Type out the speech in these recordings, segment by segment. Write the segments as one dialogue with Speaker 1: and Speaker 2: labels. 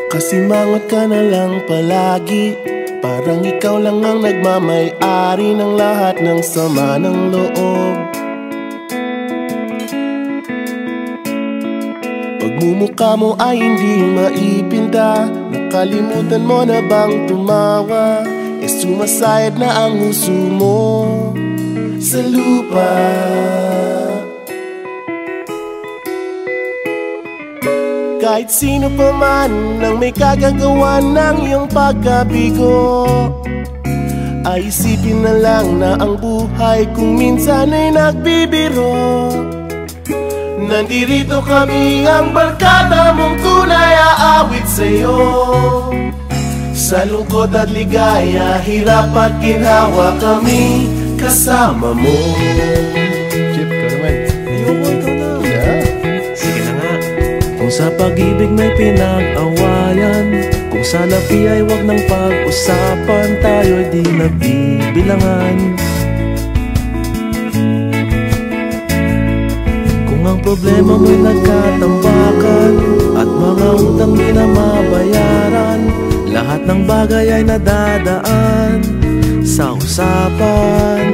Speaker 1: Kasimangot ka na lang palagi, parang ikaw lang ang nagmamay-ari ng lahat ng sama ng loob. Pagmumukha mo ay hindi maipinta, nakalimutan mo na bang tumawa? Sumasayad na ang huso mo sa lupa. Kahit sino pa man ang may kagagawa ng iyong pagkabigo, ay isipin na lang na ang buhay kung minsan ay nagbibiro. Nandirito kami, ang barkada mong tunay aawit sa'yo. Sa lungkot at ligaya, hirap at ginhawa, kami kasama mo. Chip, ka naman. Ayoko, ikaw na. Yeah. Sige na nga. Kung sa pag-ibig may pinag-awayan, kung sa labi ay wag nang pag-usapan, tayo'y di nagbibilangan. Kung ang problema mo'y nagkatambakan at mga utang di na mabayaran, lahat ng bagay ay nadadaan sa usapan.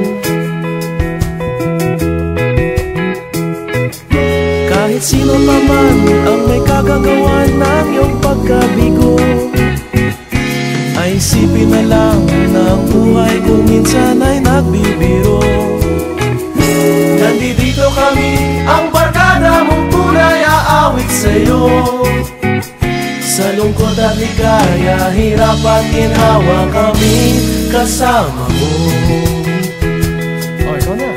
Speaker 1: Kahit sino pa man ang may kagagawa ng iyong pagkabigo, ay isipin na lang na ang buhay kung minsan ay nagbibiro. Nandito kami, ang barkada mong tunay aawit sa'yo. Sa lungkot at ligaya, hirap at ginhawa, kami kasama mo. Oh, ikaw na.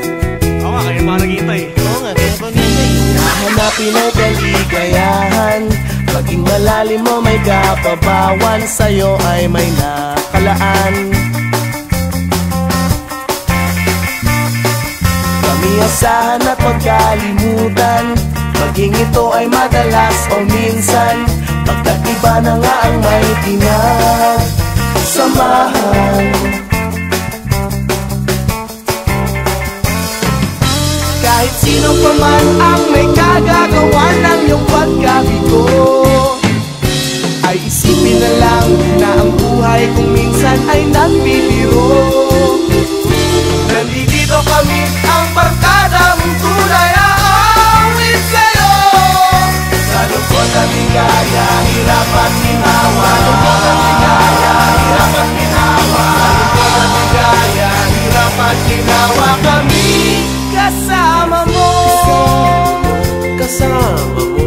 Speaker 2: Oo nga, kaya pa naghihintay.
Speaker 1: Oo nga, kaya pa naghihintay. Nahanapin ang kaligayahan, maging malalim mo may kapabawan, sa'yo ay may nakalaan. Kami asahan at magkalimutan, maging ito ay madalas o minsan, pagkat iba na nga ang may pinagsamahan. Kahit sino pa man ang may kagagawa ng iyong pagkabigo, ay isipin na lang na ang buhay kung minsan ay nagbibiro. Nandito kami, ang barkada mong tunay aawit sa'yo. Sa lungkot at ligaya, hirap at ginhawa. Sa lungkot at ligaya, hirap at ginhawa. Sa lungkot at ligaya, hirap at ginhawa, kami kasama mo. Kasama mo.